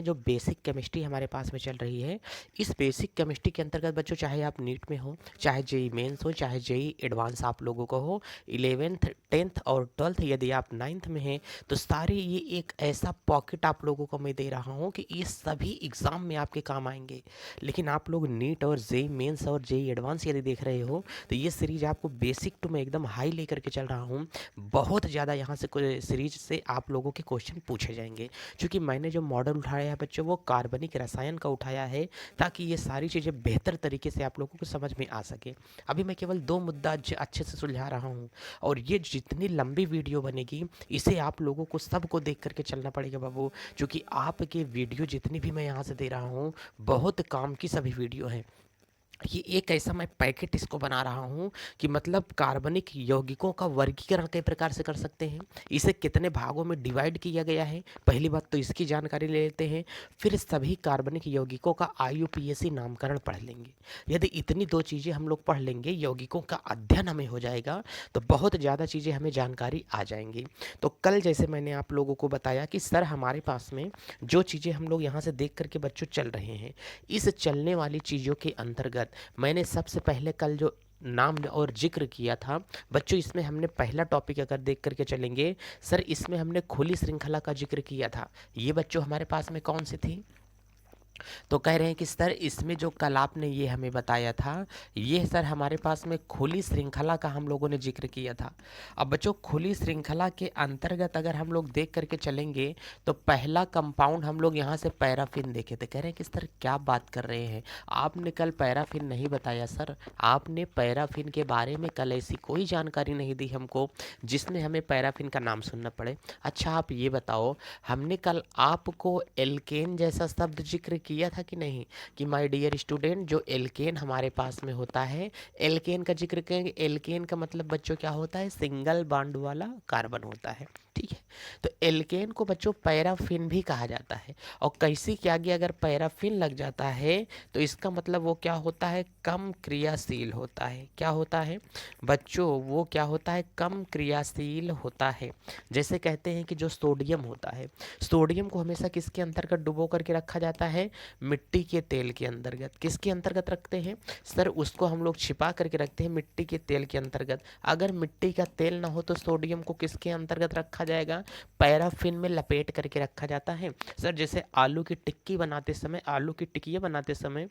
जो basic chemistry हमारे पास में चल रही है, इस बेसिक केमिस्ट्री के अंतर्गत बच्चों चाहे आप नीट में हो, चाहे जेई मेंस हो, चाहे जेई एडवांस आप लोगों को हो, 11th 10th और 12th यदि आप 9th में हैं, तो सारे ये एक ऐसा पॉकेट आप लोगों को मैं दे रहा हूँ कि ये सभी एग्ज़ाम में आपके काम आएंगे। लेकिन आप लोग नीट और जेई मेंस और जेई एडवांस यदि देख रहे हो, तो ये सीरीज आपको बेसिक टू मैं एकदम हाई लेकर के चल रहा हूँ। बहुत ज़्यादा यहाँ से सीरीज से आप लोगों के क्वेश्चन पूछे जाएंगे, क्योंकि मैंने जो मॉडल उठाया है बच्चों वो कार्बनिक रसायन का उठाया है, ताकि ये सारी चीज़ें बेहतर तरीके से आप लोगों को समझ में आ सके। अभी मैं केवल 2 मुद्दा अच्छे से सुलझा रहा हूँ, और ये जितनी लंबी वीडियो बनेगी इसे आप लोगों को सबको देख करके चलना पड़ेगा बाबू, क्योंकि आपके वीडियो जितनी भी मैं यहाँ से दे रहा हूँ बहुत काम की सभी वीडियो हैं। ये एक ऐसा मैं पैकेट इसको बना रहा हूँ कि मतलब कार्बनिक यौगिकों का वर्गीकरण कई प्रकार से कर सकते हैं, इसे कितने भागों में डिवाइड किया गया है, पहली बात तो इसकी जानकारी ले लेते हैं। फिर सभी कार्बनिक यौगिकों का आईयूपीएसी नामकरण पढ़ लेंगे। यदि इतनी 2 चीज़ें हम लोग पढ़ लेंगे, यौगिकों का अध्ययन हमें हो जाएगा, तो बहुत ज़्यादा चीज़ें हमें जानकारी आ जाएंगी। तो कल जैसे मैंने आप लोगों को बताया कि सर हमारे पास में जो चीज़ें हम लोग यहाँ से देख करके बच्चों चल रहे हैं, इस चलने वाली चीज़ों के अंतर्गत मैंने सबसे पहले कल जो नाम और जिक्र किया था बच्चों, इसमें हमने पहला टॉपिक अगर देख करके चलेंगे, सर इसमें हमने खुली श्रृंखला का जिक्र किया था। ये बच्चों हमारे पास में कौन सी थी? तो कह रहे हैं कि सर इसमें जो कल आपने ये हमें बताया था, ये सर हमारे पास में खुली श्रृंखला का हम लोगों ने जिक्र किया था। अब बच्चों खुली श्रृंखला के अंतर्गत अगर हम लोग देख करके चलेंगे, तो पहला कंपाउंड हम लोग यहाँ से पैराफिन देखे थे। कह रहे हैं कि सर क्या बात कर रहे हैं, आपने कल पैराफिन नहीं बताया। सर आपने पैराफिन के बारे में कल ऐसी कोई जानकारी नहीं दी हमको जिसने हमें पैराफिन का नाम सुनना पड़े। अच्छा आप ये बताओ, हमने कल आपको एल्केन जैसा शब्द जिक्र किया था कि नहीं, कि माय डियर स्टूडेंट जो एल्केन हमारे पास में होता है, एल्केन का जिक्र करेंगे। एल्केन का मतलब बच्चों क्या होता है? सिंगल बॉन्ड वाला कार्बन होता है, ठीक है। तो एल्केन को बच्चों पैराफिन भी कहा जाता है। और कैसी क्या आगे अगर पैराफिन लग जाता है तो इसका मतलब वो क्या होता है? कम क्रियाशील होता है। क्या होता है बच्चों? वो क्या होता है? कम क्रियाशील होता है। जैसे कहते हैं कि जो सोडियम होता है, सोडियम को हमेशा किसके अंतर्गत डुबो करके रखा जाता है? मिट्टी के तेल के अंतर्गत। किसके अंतर्गत रखते हैं? सर उसको हम लोग छिपा करके रखते हैं मिट्टी के तेल के अंतर्गत। अगर मिट्टी का तेल ना हो तो सोडियम को किसके अंतर्गत रखा जाएगा? पैराफिन में लपेट करके रखा जाता है। सर जैसे आलू की टिक्की बनाते समय, आलू की टिकिया बनाते समय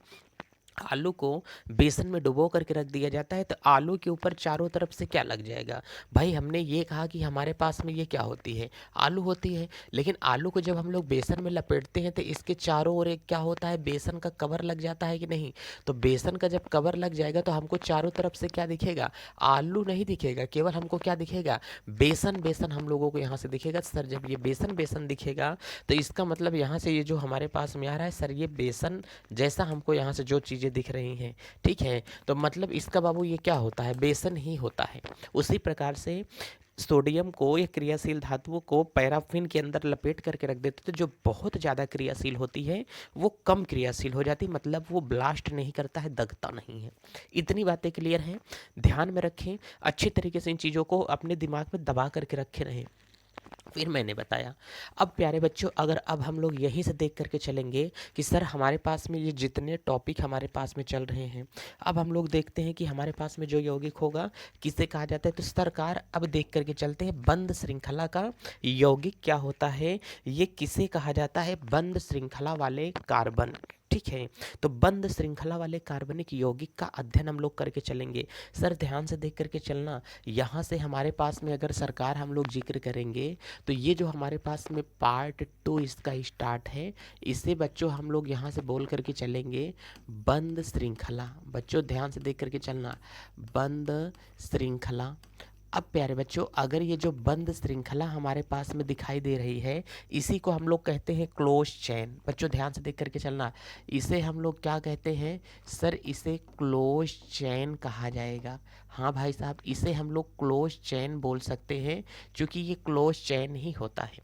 आलू को बेसन में डुबो करके रख दिया जाता है, तो आलू के ऊपर चारों तरफ से क्या लग जाएगा? भाई हमने ये कहा कि हमारे पास में ये क्या होती है? आलू होती है। लेकिन आलू को जब हम लोग बेसन में लपेटते हैं तो इसके चारों ओर एक क्या होता है? बेसन का कवर लग जाता है कि नहीं? तो बेसन का जब कवर लग जाएगा तो हमको चारों तरफ से क्या दिखेगा? आलू नहीं दिखेगा, केवल हमको क्या दिखेगा? बेसन बेसन हम लोगों को यहाँ से दिखेगा। सर जब ये बेसन बेसन दिखेगा तो इसका मतलब यहाँ से ये जो हमारे पास में आ रहा है, सर ये बेसन जैसा हमको यहाँ से जो चीज़ें दिख रही हैं, ठीक है, तो मतलब इसका बाबू ये क्या होता है? बेसन ही होता है। उसी प्रकार से सोडियम को या क्रियाशील धातुओं को पैराफिन के अंदर लपेट करके रख देते, तो जो बहुत ज़्यादा क्रियाशील होती है वो कम क्रियाशील हो जाती, मतलब वो ब्लास्ट नहीं करता है, दगता नहीं है। इतनी बातें क्लियर हैं, ध्यान में रखें, अच्छी तरीके से इन चीज़ों को अपने दिमाग में दबा करके रखे रहें। फिर मैंने बताया, अब प्यारे बच्चों अगर अब हम लोग यहीं से देख करके चलेंगे कि सर हमारे पास में ये जितने टॉपिक हमारे पास में चल रहे हैं, अब हम लोग देखते हैं कि हमारे पास में जो यौगिक होगा किसे कहा जाता है। तो सरकार अब देख करके चलते हैं बंद श्रृंखला का यौगिक क्या होता है, ये किसे कहा जाता है? बंद श्रृंखला वाले कार्बन, ठीक है। तो बंद श्रृंखला वाले कार्बनिक यौगिक का अध्ययन हम लोग करके चलेंगे। सर ध्यान से देख करके चलना, यहाँ से हमारे पास में अगर सरकार हम लोग जिक्र करेंगे तो ये जो हमारे पास में पार्ट 2 इसका स्टार्ट है, इसे बच्चों हम लोग यहाँ से बोल करके चलेंगे बंद श्रृंखला। बच्चों ध्यान से देख करके चलना, बंद श्रृंखला। अब प्यारे बच्चों अगर ये जो बंद श्रृंखला हमारे पास में दिखाई दे रही है, इसी को हम लोग कहते हैं क्लोज चेन। बच्चों ध्यान से देख करके चलना, इसे हम लोग क्या कहते हैं? सर इसे क्लोज चेन कहा जाएगा। हाँ भाई साहब, इसे हम लोग क्लोज चेन बोल सकते हैं, क्योंकि ये क्लोज चेन ही होता है।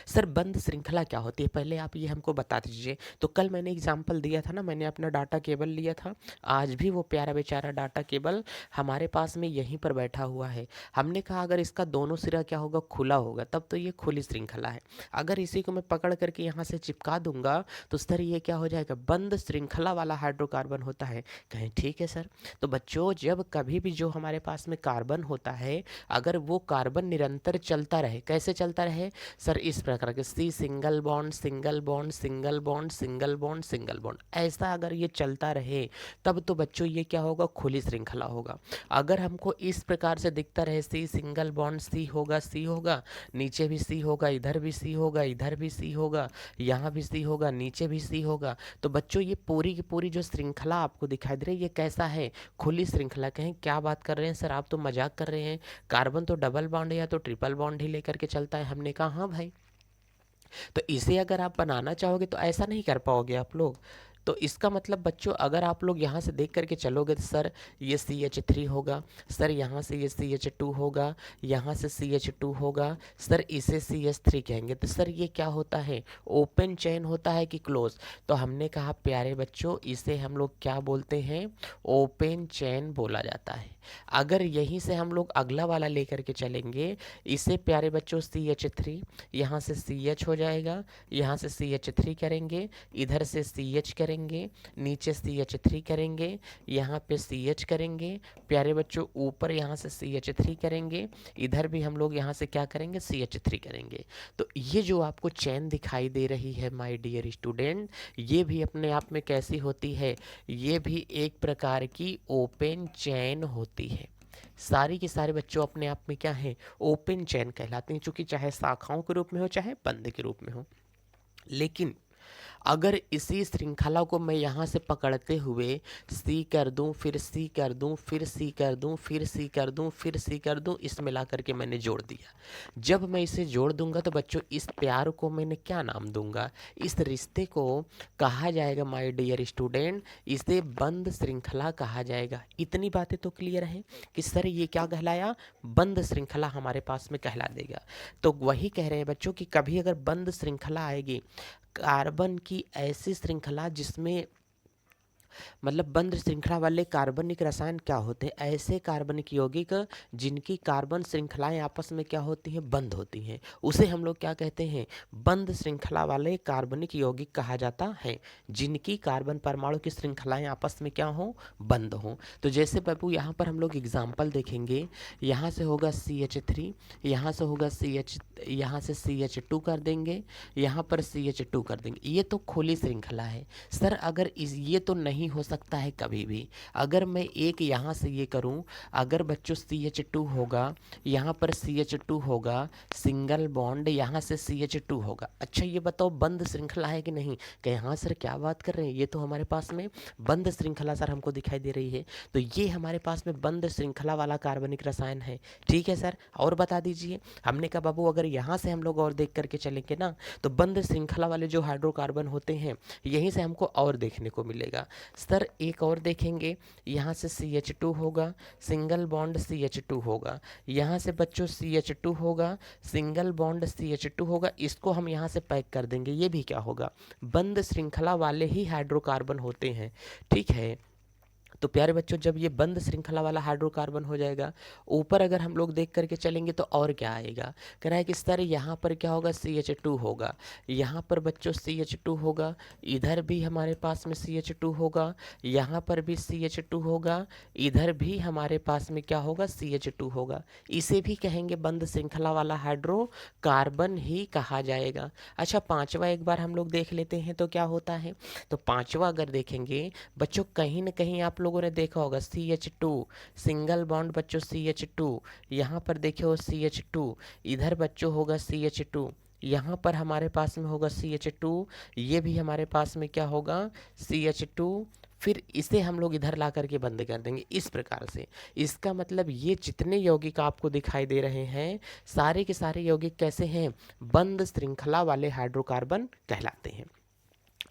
सर बंद श्रृंखला क्या होती है, पहले आप ये हमको बता दीजिए। तो कल मैंने एग्जाम्पल दिया था ना, मैंने अपना डाटा केबल लिया था, आज भी वो प्यारा बेचारा डाटा केबल हमारे पास में यहीं पर बैठा हुआ है। हमने कहा अगर इसका दोनों सिरा क्या होगा, खुला होगा, तब तो ये खुली श्रृंखला है। अगर इसी को मैं पकड़ करके यहाँ से चिपका दूंगा तो सर ये क्या हो जाएगा, बंद श्रृंखला वाला हाइड्रोकार्बन होता है। कहें ठीक है सर। तो बच्चों जब कभी भी जो हमारे पास में कार्बन होता है, अगर वो कार्बन निरंतर चलता रहे, कैसे चलता रहे सर, इस प्रकार के C single bond single bond single bond single bond single bond, ऐसा अगर ये चलता रहे तब तो बच्चों ये क्या होगा, खुली श्रृंखला होगा। अगर हमको इस प्रकार से दिखता रहे सी सिंगल बॉन्ड सी होगा, सी होगा, नीचे भी सी होगा, इधर भी सी होगा, इधर भी सी होगा, यहाँ भी सी होगा, नीचे भी सी होगा, तो बच्चों ये पूरी की पूरी जो श्रृंखला आपको दिखाई दे रही है ये कैसा है, खुली श्रृंखला। कहें क्या बात कर रहे हैं सर, आप तो मजाक कर रहे हैं, कार्बन तो डबल बॉन्ड या तो ट्रिपल बॉन्ड ही लेकर के चलता है। हमने कहा हाँ भाई, तो इसे अगर आप बनाना चाहोगे तो ऐसा नहीं कर पाओगे आप लोग। तो इसका मतलब बच्चों अगर आप लोग यहाँ से देख करके चलोगे तो सर ये CH3 होगा, सर यहाँ से ये CH2 होगा, यहाँ से CH2 होगा, सर इसे CH3 कहेंगे। तो सर ये क्या होता है, ओपन चेन होता है कि क्लोज। तो हमने कहा प्यारे बच्चों इसे हम लोग क्या बोलते हैं, ओपन चेन बोला जाता है। अगर यहीं से हम लोग अगला वाला लेकर के चलेंगे, इसे प्यारे बच्चों CH3, यहाँ से CH हो जाएगा, यहाँ से CH3 करेंगे, इधर से CH करेंगे, नीचे CH3 करेंगे, यहाँ पे CH करेंगे, प्यारे बच्चों ऊपर यहाँ से CH3 करेंगे, इधर भी हम लोग यहाँ से क्या करेंगे, CH3 करेंगे। तो ये जो आपको चैन दिखाई दे रही है माय डियर स्टूडेंट, ये भी अपने आप में कैसी होती है, ये भी एक प्रकार की ओपन चैन होती है। सारी के सारे बच्चों अपने आप में क्या है, ओपन चैन कहलाते हैं, चूंकि चाहे शाखाओं के रूप में हो चाहे बंद के रूप में हो। लेकिन अगर इसी श्रृंखला को मैं यहाँ से पकड़ते हुए सी कर दूँ, फिर सी कर दूँ, फिर सी कर दूँ, फिर सी कर दूँ, फिर सी कर दूँ, इसमें ला करके मैंने जोड़ दिया। जब मैं इसे जोड़ दूंगा तो बच्चों इस प्यार को मैंने क्या नाम दूंगा, इस रिश्ते को कहा जाएगा माय डियर स्टूडेंट, इसे बंद श्रृंखला कहा जाएगा। इतनी बातें तो क्लियर है कि सर ये क्या कहलाया, बंद श्रृंखला हमारे पास में कहला देगा। तो वही कह रहे हैं बच्चों कि कभी अगर बंद श्रृंखला आएगी, कार्बन की ऐसी श्रृंखला जिसमें मतलब बंद श्रृंखला वाले कार्बनिक रसायन क्या होते हैं, ऐसे कार्बनिक यौगिक जिनकी कार्बन श्रृंखलाएं आपस में क्या होती हैं, बंद होती हैं, उसे हम लोग क्या कहते हैं, बंद श्रृंखला वाले कार्बनिक यौगिक कहा जाता है, जिनकी कार्बन परमाणु की श्रृंखलाएं आपस में क्या हो, बंद हो। तो जैसे बाबू यहाँ पर हम लोग एग्जाम्पल देखेंगे, यहाँ से होगा CH3, यहाँ से होगा CH, यहाँ से CH2 कर देंगे, यहाँ पर CH2 कर देंगे, ये तो खुली श्रृंखला है। सर अगर ये तो नहीं हो सकता है कभी भी। अगर मैं एक यहाँ से ये करूँ, अगर बच्चों CH2 होगा, यहाँ पर CH2 होगा, सिंगल बॉन्ड, यहाँ से CH2 होगा, अच्छा ये बताओ बंद श्रृंखला है कि नहीं। कहे हाँ सर क्या बात कर रहे हैं, ये तो हमारे पास में बंद श्रृंखला सर हमको दिखाई दे रही है। तो ये हमारे पास में बंद श्रृंखला वाला कार्बनिक रसायन है। ठीक है सर, और बता दीजिए। हमने कहा बाबू अगर यहाँ से हम लोग और देख करके चलेंगे ना, तो बंद श्रृंखला वाले जो हाइड्रोकार्बन होते हैं यहीं से हमको और देखने को मिलेगा। सर एक और देखेंगे, यहाँ से CH2 होगा, सिंगल बॉन्ड CH2 होगा, यहाँ से बच्चों CH2 होगा, सिंगल बॉन्ड CH2 होगा, इसको हम यहाँ से पैक कर देंगे, ये भी क्या होगा, बंद श्रृंखला वाले ही हाइड्रोकार्बन होते हैं। ठीक है, तो प्यारे बच्चों जब ये बंद श्रृंखला वाला हाइड्रोकार्बन हो जाएगा, ऊपर अगर हम लोग देख करके चलेंगे तो और क्या आएगा, कह रहा है कि सर यहाँ पर क्या होगा, CH2 होगा, यहाँ पर बच्चों CH2 होगा, इधर भी हमारे पास में CH2 होगा, यहाँ पर भी CH2 होगा, इधर भी हमारे पास में क्या होगा, CH2 होगा। इसे भी कहेंगे बंद श्रृंखला वाला हाइड्रोकार्बन ही कहा जाएगा। अच्छा पांचवा एक बार हम लोग देख लेते हैं तो क्या होता है। तो पांचवा अगर देखेंगे बच्चों, कहीं ना कहीं आप लोगों ने देखा होगा CH2, सिंगल बॉन्ड बच्चों CH2, यहाँ पर देखे हो CH2, इधर बच्चों होगा CH2, यहाँ पर हमारे पास में होगा CH2, ये भी हमारे पास में क्या होगा, CH2, फिर इसे हम लोग इधर ला करके बंद कर देंगे इस प्रकार से। इसका मतलब ये जितने यौगिक आपको दिखाई दे रहे हैं, सारे के सारे यौगिक कैसे हैं, बंद श्रृंखला वाले हाइड्रोकार्बन कहलाते हैं।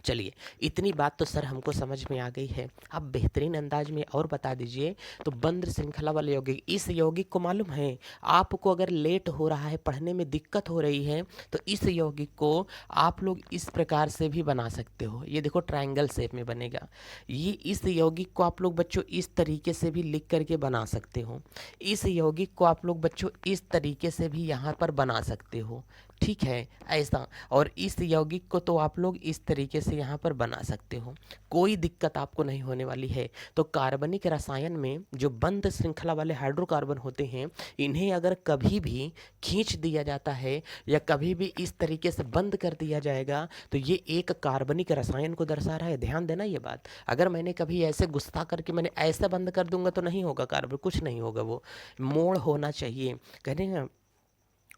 चलिए, इतनी बात तो सर हमको समझ में आ गई है। आप बेहतरीन अंदाज में और बता दीजिए, तो बंद श्रृंखला वाले यौगिक, इस यौगिक को मालूम है आपको, अगर लेट हो रहा है, पढ़ने में दिक्कत हो रही है, तो इस यौगिक को आप लोग इस प्रकार से भी बना सकते हो। ये देखो ट्रायंगल शेप में बनेगा। ये इस यौगिक को आप लोग बच्चों इस तरीके से भी लिख करके बना सकते हो। इस यौगिक को आप लोग बच्चों इस तरीके से भी यहाँ पर बना सकते हो, ठीक है, ऐसा। और इस यौगिक को तो आप लोग इस तरीके से यहाँ पर बना सकते हो, कोई दिक्कत आपको नहीं होने वाली है। तो कार्बनिक रसायन में जो बंद श्रृंखला वाले हाइड्रोकार्बन होते हैं, इन्हें अगर कभी भी खींच दिया जाता है या कभी भी इस तरीके से बंद कर दिया जाएगा, तो ये एक कार्बनिक रसायन को दर्शा रहा है। ध्यान देना ये बात। अगर मैंने कभी ऐसे गुस्सा करके मैंने ऐसा बंद कर दूंगा तो नहीं होगा कार्बन, कुछ नहीं होगा, वो मोड़ होना चाहिए। कहने ना,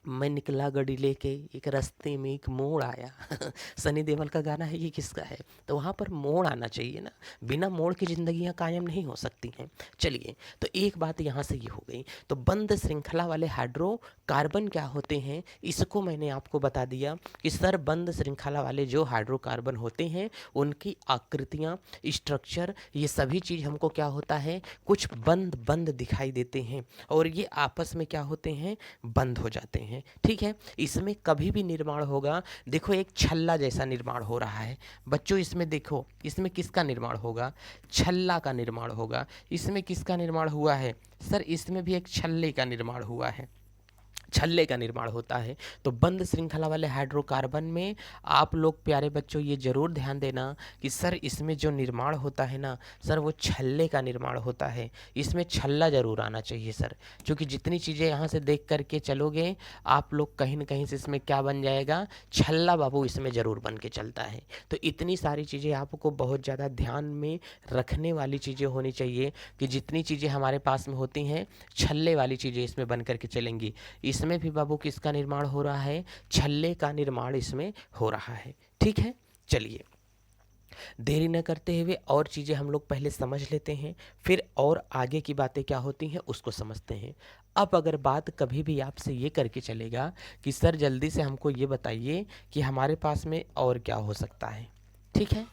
मैं निकला गाड़ी लेके, एक रास्ते में एक मोड़ आया सनी देओल का गाना है, ये किसका है? तो वहाँ पर मोड़ आना चाहिए ना, बिना मोड़ की जिंदगियाँ कायम नहीं हो सकती हैं। चलिए, तो एक बात यहाँ से ये हो गई। तो बंद श्रृंखला वाले हाइड्रोकार्बन क्या होते हैं, इसको मैंने आपको बता दिया कि सर बंद श्रृंखला वाले जो हाइड्रोकार्बन होते हैं, उनकी आकृतियाँ, स्ट्रक्चर, ये सभी चीज़ हमको क्या होता है, कुछ बंद बंद दिखाई देते हैं और ये आपस में क्या होते हैं, बंद हो जाते हैं। ठीक है, इसमें कभी भी निर्माण होगा, देखो एक छल्ला जैसा निर्माण हो रहा है बच्चों, इसमें देखो, इसमें किसका निर्माण होगा, छल्ला का निर्माण होगा। इसमें किसका निर्माण हुआ है सर, इसमें भी एक छल्ले का निर्माण हुआ है, छल्ले का निर्माण होता है। तो बंद श्रृंखला वाले हाइड्रोकार्बन में आप लोग प्यारे बच्चों ये जरूर ध्यान देना कि सर इसमें जो निर्माण होता है ना सर, वो छल्ले का निर्माण होता है। इसमें छल्ला जरूर आना चाहिए सर, क्योंकि जितनी चीज़ें यहाँ से देख करके चलोगे आप लोग कहीं ना कहीं से इसमें क्या बन जाएगा, छल्ला बाबू इसमें ज़रूर बन के चलता है। तो इतनी सारी चीज़ें आपको बहुत ज़्यादा ध्यान में रखने वाली चीज़ें होनी चाहिए कि जितनी चीज़ें हमारे पास में होती हैं, छल्ले वाली चीज़ें इसमें बन करके चलेंगी। इसमें भी बाबू किसका निर्माण हो रहा है, छल्ले का निर्माण इसमें हो रहा है। ठीक है, चलिए देरी न करते हुए और चीज़ें हम लोग पहले समझ लेते हैं, फिर और आगे की बातें क्या होती हैं उसको समझते हैं। अब अगर बात कभी भी आपसे ये करके चलेगा कि सर जल्दी से हमको ये बताइए कि हमारे पास में और क्या हो सकता है, ठीक है,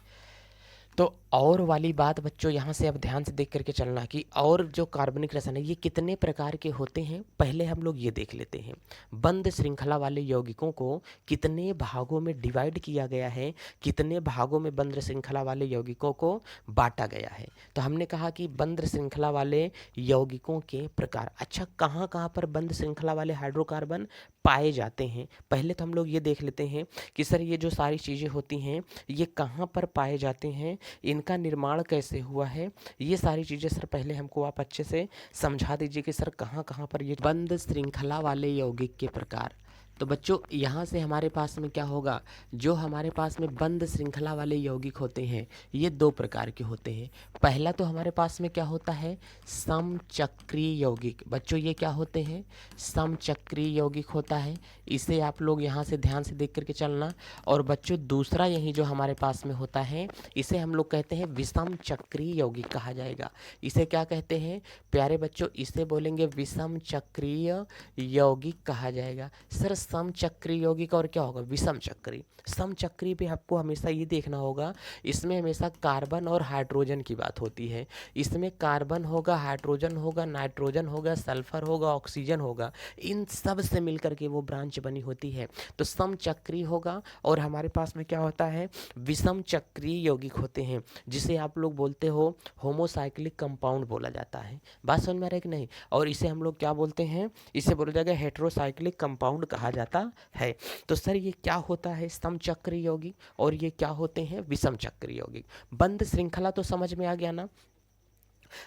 तो और वाली बात बच्चों यहाँ से अब ध्यान से देख करके चलना कि और जो कार्बनिक रसायन है ये कितने प्रकार के होते हैं, पहले हम लोग ये देख लेते हैं। बंद श्रृंखला वाले यौगिकों को कितने भागों में डिवाइड किया गया है, कितने भागों में बंद श्रृंखला वाले यौगिकों को बांटा गया है। तो हमने कहा कि बंद श्रृंखला वाले यौगिकों के प्रकार। अच्छा, कहाँ कहाँ पर बंद श्रृंखला वाले हाइड्रोकार्बन पाए जाते हैं, पहले तो हम लोग ये देख लेते हैं कि सर ये जो सारी चीज़ें होती हैं ये कहाँ पर पाए जाते हैं, इनका निर्माण कैसे हुआ है, ये सारी चीज़ें सर पहले हमको आप अच्छे से समझा दीजिए कि सर कहाँ कहाँ पर ये बंद श्रृंखला वाले यौगिक के प्रकार। तो बच्चों यहाँ से हमारे पास में क्या होगा, जो हमारे पास में बंद श्रृंखला वाले यौगिक होते हैं ये दो प्रकार के होते हैं। पहला तो हमारे पास में क्या होता है, समचक्रीय यौगिक। बच्चों ये क्या होते हैं, समचक्रीय यौगिक होता है, इसे आप लोग यहाँ से ध्यान से देख करके चलना। और बच्चों दूसरा यही जो हमारे पास में होता है इसे हम लोग कहते हैं विषम चक्रीय यौगिक कहा जाएगा। इसे क्या कहते हैं प्यारे बच्चों, इसे बोलेंगे विषम चक्रीय यौगिक कहा जाएगा। सर समचक्रीय यौगिक और क्या होगा, विषम चक्रीय। समचक्रीय पे आपको हमेशा ये देखना होगा, इसमें हमेशा कार्बन और हाइड्रोजन की बात होती है। इसमें कार्बन होगा, हाइड्रोजन होगा, नाइट्रोजन होगा, सल्फर होगा, ऑक्सीजन होगा, इन सब से मिलकर के वो ब्रांच बनी होती है। तो समचक्रीय होगा और हमारे पास में क्या होता है, विषम चक्रीय यौगिक होते हैं, जिसे आप लोग बोलते हो होमोसाइक्लिक कंपाउंड बोला जाता है। बात समझ में आ रहा है कि नहीं। और इसे हम लोग क्या बोलते हैं, इसे बोला जाएगा हेटेरोसाइक्लिक कंपाउंड कहा जाता है। तो सर ये क्या होता है, समचक्रीय यौगिक, और ये क्या होते हैं, विषम चक्रीय यौगिक। बंद श्रृंखला तो समझ में आ गया ना।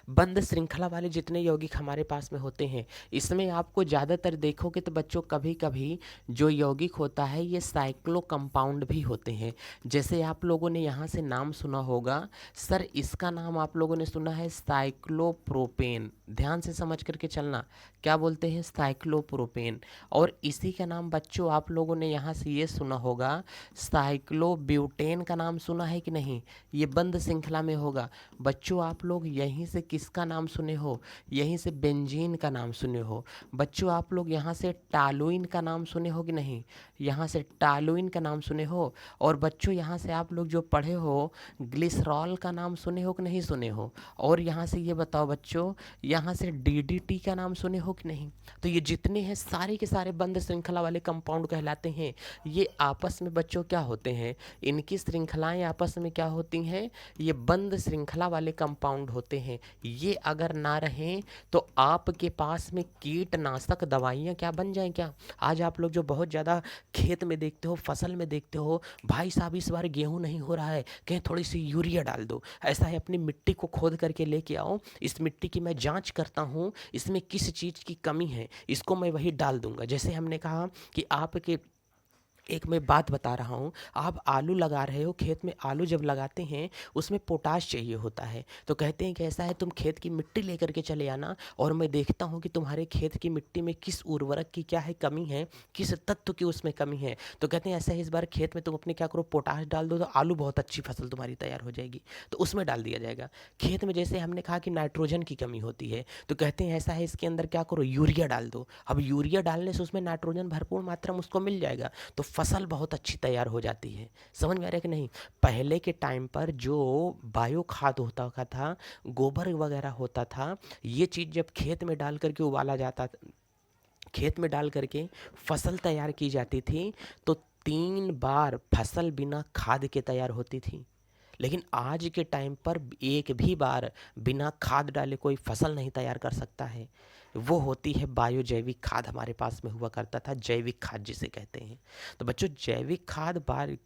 बंद श्रृंखला वाले जितने यौगिक हमारे पास में होते हैं इसमें आपको ज़्यादातर देखोगे तो बच्चों कभी कभी जो यौगिक होता है ये साइक्लो कंपाउंड भी होते हैं। जैसे आप लोगों ने यहाँ से नाम सुना होगा, सर इसका नाम आप लोगों ने सुना है साइक्लोप्रोपेन। ध्यान से समझ करके चलना, क्या बोलते हैं, साइक्लोप्रोपेन। और इसी का नाम बच्चों आप लोगों ने यहाँ से ये सुना होगा साइक्लोब्यूटेन का नाम सुना है कि नहीं, ये बंद श्रृंखला में होगा। बच्चों आप लोग यहीं से किसका नाम सुने हो? यहीं से बेंजीन का नाम सुने हो। बच्चों आप लोग यहाँ से टालुइन का नाम सुने हो कि नहीं? यहाँ से टालुइन का नाम सुने हो। और बच्चों यहाँ से आप लोग जो पढ़े हो ग्लिसरॉल का नाम सुने हो कि नहीं सुने हो? और यहाँ से ये बताओ बच्चों, यहाँ से डीडीटी का नाम सुने हो कि नहीं? तो ये जितने हैं सारे के सारे बंद श्रृंखला वाले कंपाउंड कहलाते हैं। ये आपस में बच्चों क्या होते हैं? इनकी श्रृंखलाएं आपस में क्या होती हैं? ये बंद श्रृंखला वाले कंपाउंड होते हैं। ये अगर ना रहें तो आपके पास में कीटनाशक दवाइयाँ क्या बन जाएं क्या? आज आप लोग जो बहुत ज़्यादा खेत में देखते हो, फसल में देखते हो, भाई साहब इस बार गेहूं नहीं हो रहा है, कहीं थोड़ी सी यूरिया डाल दो। ऐसा है, अपनी मिट्टी को खोद करके लेके आओ, इस मिट्टी की मैं जांच करता हूँ, इसमें किस चीज़ की कमी है, इसको मैं वही डाल दूंगा। जैसे हमने कहा कि आपके एक मैं बात बता रहा हूँ, आप आलू लगा रहे हो, खेत में आलू जब लगाते हैं उसमें पोटाश चाहिए होता है, तो कहते हैं कि ऐसा है तुम खेत की मिट्टी लेकर के चले आना और मैं देखता हूँ कि तुम्हारे खेत की मिट्टी में किस उर्वरक की क्या है कमी है, किस तत्व की उसमें कमी है। तो कहते हैं ऐसा है इस बार खेत में तुम अपने क्या करो, पोटाश डाल दो, तो आलू बहुत अच्छी फसल तुम्हारी तैयार हो जाएगी, तो उसमें डाल दिया जाएगा। खेत में जैसे हमने कहा कि नाइट्रोजन की कमी होती है, तो कहते हैं ऐसा है इसके अंदर क्या करो, यूरिया डाल दो। अब यूरिया डालने से उसमें नाइट्रोजन भरपूर मात्रा में उसको मिल जाएगा, तो फसल बहुत अच्छी तैयार हो जाती है। समझ में आ रहा है कि नहीं? पहले के टाइम पर जो बायो खाद होता था, गोबर वगैरह होता था, ये चीज़ जब खेत में डाल करके उबाला जाता, खेत में डाल करके फसल तैयार की जाती थी, तो 3 बार फसल बिना खाद के तैयार होती थी। लेकिन आज के टाइम पर एक भी बार बिना खाद डाले कोई फसल नहीं तैयार कर सकता है। वो होती है बायो जैविक खाद, हमारे पास में हुआ करता था, जैविक खाद जिसे कहते हैं। तो बच्चों जैविक खाद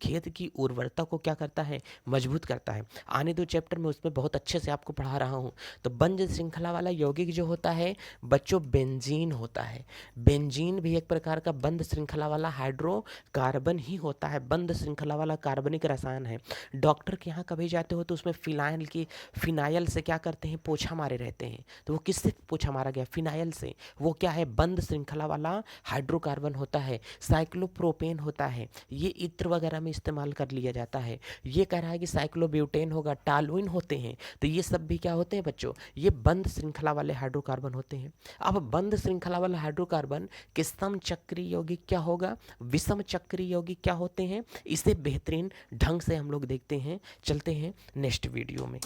खेत की उर्वरता को क्या करता है, मजबूत करता है। आने दो चैप्टर में उसमें बहुत अच्छे से आपको पढ़ा रहा हूँ। तो बंद श्रृंखला वाला यौगिक जो होता है बच्चों बेंजीन होता है। बेंजीन भी एक प्रकार का बंद श्रृंखला वाला हाइड्रोकार्बन ही होता है, बंद श्रृंखला वाला कार्बनिक रसायन है। डॉक्टर के यहाँ कभी जाते हो तो उसमें फिनाइल से क्या करते हैं, पोछा मारे रहते हैं। तो वो किससे पोछा मारा गया, फिनाइल से। वो क्या है, बंद श्रृंखला वाला हाइड्रोकार्बन होता है। साइक्लोप्रोपेन होता है, ये इत्र वगैरह में इस्तेमाल कर लिया जाता है। ये कह रहा है कि साइक्लोब्यूटेन होगा, टालुइन होते हैं। तो ये सब भी क्या होते हैं बच्चों, ये बंद श्रृंखला वाले हाइड्रोकार्बन होते हैं। अब बंद श्रृंखला वाला हाइड्रोकार्बन के सम चक्रीय यौगिक क्या होगा, विषम चक्रीय यौगिक क्या होते हैं, इसे बेहतरीन ढंग से हम लोग देखते हैं। चलते हैं नेक्स्ट वीडियो में।